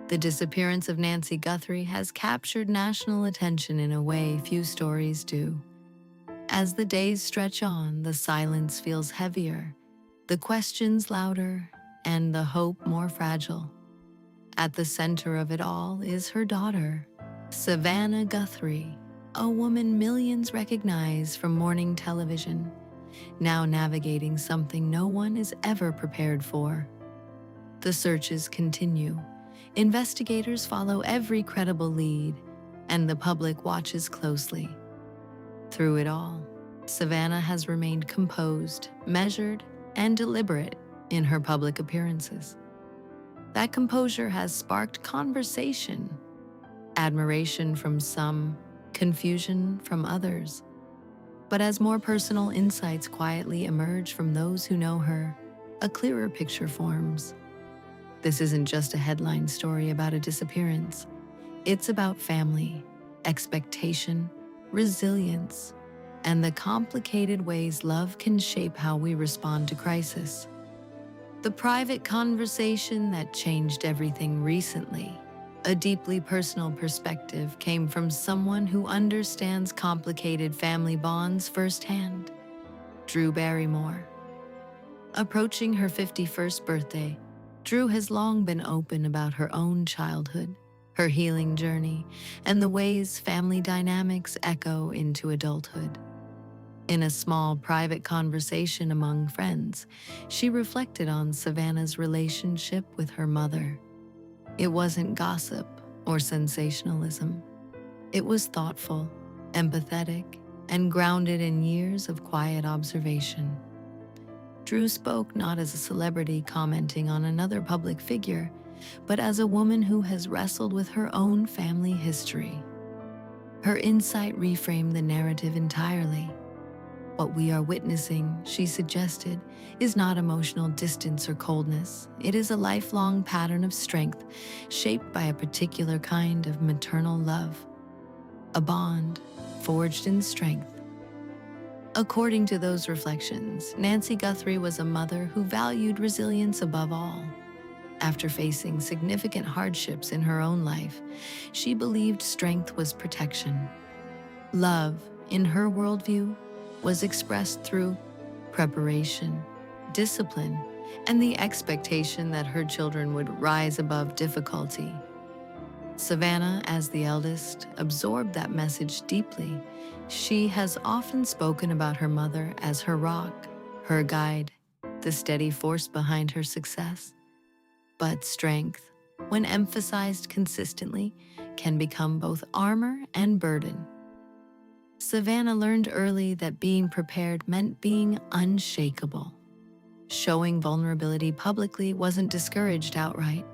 The disappearance of Nancy Guthrie has captured national attention in a way few stories do. As the days stretch on, the silence feels heavier, the questions louder, and the hope more fragile. At the center of it all is her daughter, Savannah Guthrie, a woman millions recognize from morning television, now navigating something no one is ever prepared for. The searches continue. Investigators follow every credible lead, and the public watches closely. Through it all, Savannah has remained composed, measured, and deliberate in her public appearances. That composure has sparked conversation, admiration from some, confusion from others. But as more personal insights quietly emerge from those who know her, a clearer picture forms. This isn't just a headline story about a disappearance. It's about family, expectation, resilience, and the complicated ways love can shape how we respond to crisis. The private conversation that changed everything recently, a deeply personal perspective, came from someone who understands complicated family bonds firsthand, Drew Barrymore. Approaching her 51st birthday, Drew has long been open about her own childhood, her healing journey, and the ways family dynamics echo into adulthood. In a small, private conversation among friends, she reflected on Savannah's relationship with her mother. It wasn't gossip or sensationalism. It was thoughtful, empathetic, and grounded in years of quiet observation. Drew spoke not as a celebrity commenting on another public figure, but as a woman who has wrestled with her own family history. Her insight reframed the narrative entirely. What we are witnessing, she suggested, is not emotional distance or coldness. It is a lifelong pattern of strength shaped by a particular kind of maternal love, a bond forged in strength. According to those reflections, Nancy Guthrie was a mother who valued resilience above all. After facing significant hardships in her own life, she believed strength was protection. Love, in her worldview, was expressed through preparation, discipline, and the expectation that her children would rise above difficulty. Savannah, as the eldest, absorbed that message deeply. She has often spoken about her mother as her rock, her guide, the steady force behind her success. But strength, when emphasized consistently, can become both armor and burden. Savannah learned early that being prepared meant being unshakable. Showing vulnerability publicly wasn't discouraged outright.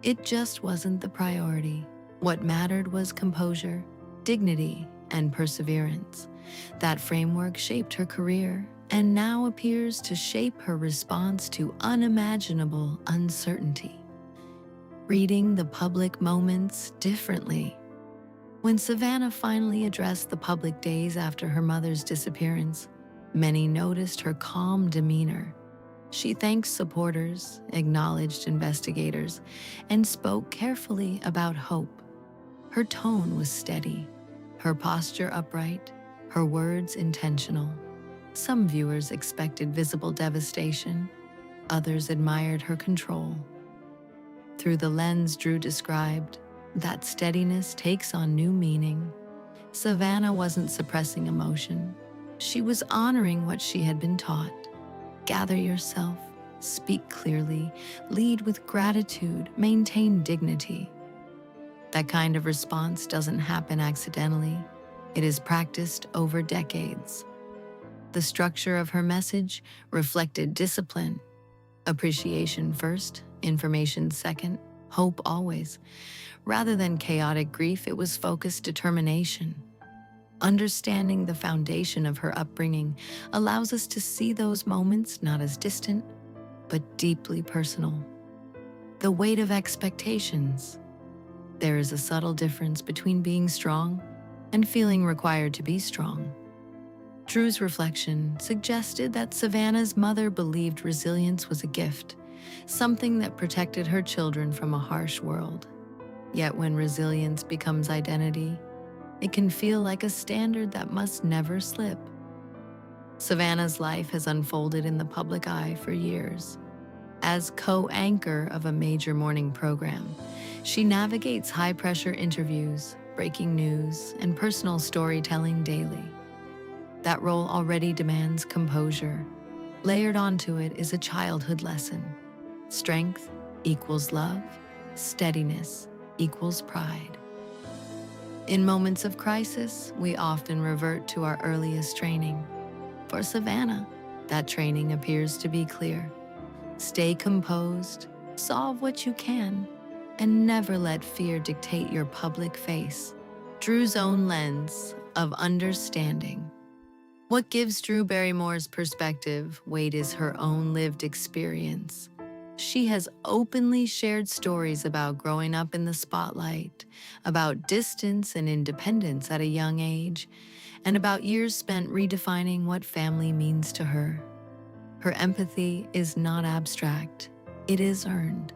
It just wasn't the priority. What mattered was composure, dignity, and perseverance. That framework shaped her career and now appears to shape her response to unimaginable uncertainty. Reading the public moments differently. When Savannah finally addressed the public days after her mother's disappearance, many noticed her calm demeanor. She thanked supporters, acknowledged investigators, and spoke carefully about hope. Her tone was steady, her posture upright, her words intentional. Some viewers expected visible devastation, others admired her control. Through the lens Drew described, that steadiness takes on new meaning. Savannah wasn't suppressing emotion. She was honoring what she had been taught. Gather yourself, speak clearly, lead with gratitude, maintain dignity. That kind of response doesn't happen accidentally. It is practiced over decades. The structure of her message reflected discipline. Appreciation first, information second, hope always. Rather than chaotic grief, it was focused determination. Understanding the foundation of her upbringing allows us to see those moments not as distant, but deeply personal. The weight of expectations. There is a subtle difference between being strong and feeling required to be strong. Drew's reflection suggested that Savannah's mother believed resilience was a gift, something that protected her children from a harsh world. Yet when resilience becomes identity, it can feel like a standard that must never slip. Savannah's life has unfolded in the public eye for years. As co-anchor of a major morning program, she navigates high-pressure interviews, breaking news, and personal storytelling daily. That role already demands composure. Layered onto it is a childhood lesson. Strength equals love, steadiness equals pride. In moments of crisis, we often revert to our earliest training. For Savannah, that training appears to be clear. Stay composed, solve what you can, and never let fear dictate your public face. Drew's own lens of understanding. What gives Drew Barrymore's perspective weight is her own lived experience. She has openly shared stories about growing up in the spotlight, about distance and independence at a young age, and about years spent redefining what family means to her. Her empathy is not abstract, it is earned.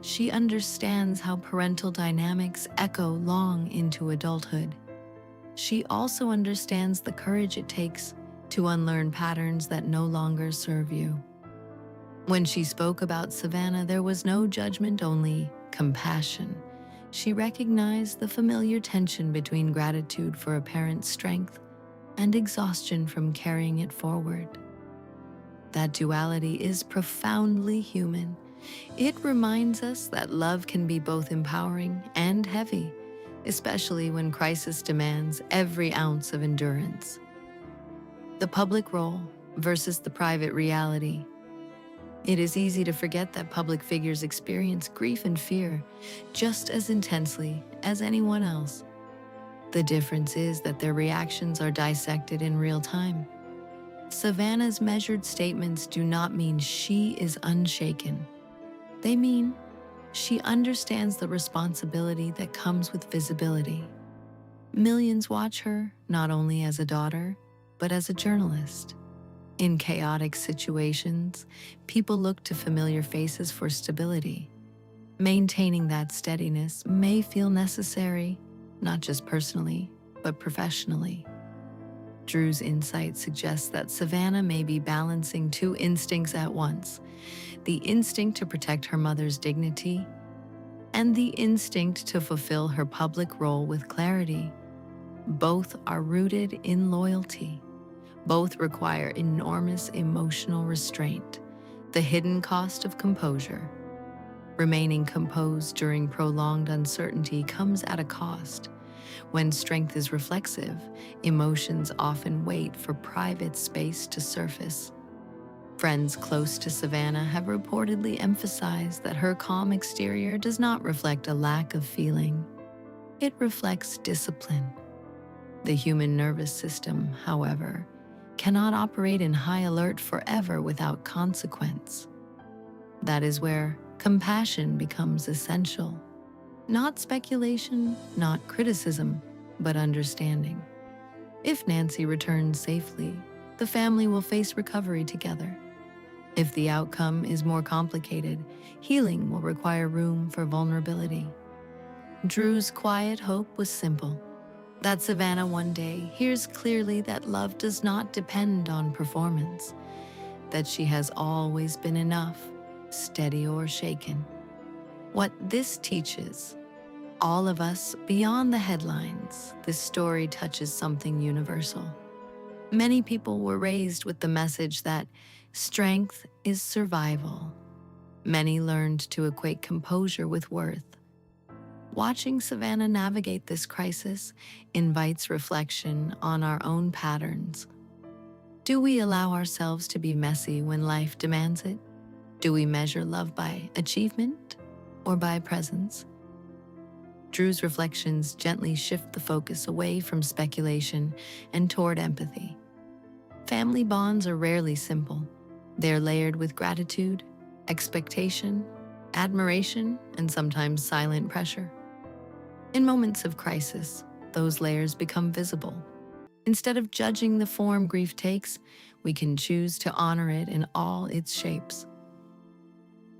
She understands how parental dynamics echo long into adulthood. She also understands the courage it takes to unlearn patterns that no longer serve you. When she spoke about Savannah, there was no judgment, only compassion. She recognized the familiar tension between gratitude for a parent's strength and exhaustion from carrying it forward. That duality is profoundly human. It reminds us that love can be both empowering and heavy, especially when crisis demands every ounce of endurance. The public role versus the private reality. It is easy to forget that public figures experience grief and fear just as intensely as anyone else. The difference is that their reactions are dissected in real time. Savannah's measured statements do not mean she is unshaken. They mean she understands the responsibility that comes with visibility. Millions watch her not only as a daughter, but as a journalist. In chaotic situations, people look to familiar faces for stability. Maintaining that steadiness may feel necessary, not just personally, but professionally. Drew's insight suggests that Savannah may be balancing two instincts at once: the instinct to protect her mother's dignity and the instinct to fulfill her public role with clarity. Both are rooted in loyalty. Both require enormous emotional restraint, the hidden cost of composure. Remaining composed during prolonged uncertainty comes at a cost. When strength is reflexive, emotions often wait for private space to surface. Friends close to Savannah have reportedly emphasized that her calm exterior does not reflect a lack of feeling. It reflects discipline. The human nervous system, however, cannot operate in high alert forever without consequence. That is where compassion becomes essential. Not speculation, not criticism, but understanding. If Nancy returns safely, the family will face recovery together. If the outcome is more complicated, healing will require room for vulnerability. Drew's quiet hope was simple: that Savannah one day hears clearly that love does not depend on performance, that she has always been enough, steady or shaken. What this teaches all of us beyond the headlines, this story touches something universal. Many people were raised with the message that strength is survival. Many learned to equate composure with worth. Watching Savannah navigate this crisis invites reflection on our own patterns. Do we allow ourselves to be messy when life demands it? Do we measure love by achievement or by presence? Drew's reflections gently shift the focus away from speculation and toward empathy. Family bonds are rarely simple. They're layered with gratitude, expectation, admiration, and sometimes silent pressure. In moments of crisis, those layers become visible. Instead of judging the form grief takes, we can choose to honor it in all its shapes.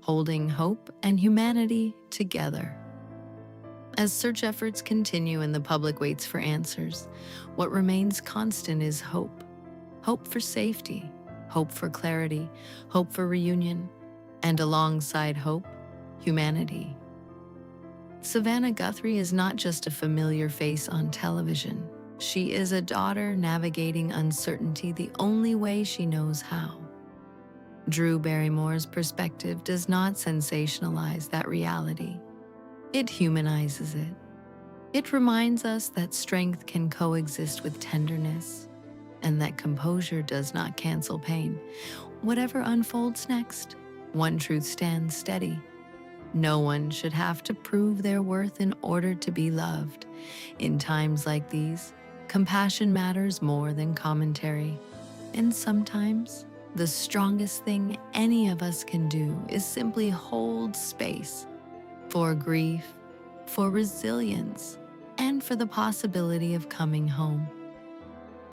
holding hope and humanity together. As search efforts continue and the public waits for answers, what remains constant is hope. Hope for safety, hope for clarity, hope for reunion, and alongside hope, humanity. Savannah Guthrie is not just a familiar face on television. She is a daughter navigating uncertainty the only way she knows how. Drew Barrymore's perspective does not sensationalize that reality. It humanizes it. It reminds us that strength can coexist with tenderness, and that composure does not cancel pain. Whatever unfolds next, one truth stands steady. No one should have to prove their worth in order to be loved. In times like these, compassion matters more than commentary. And sometimes, the strongest thing any of us can do is simply hold space for grief, for resilience, and for the possibility of coming home.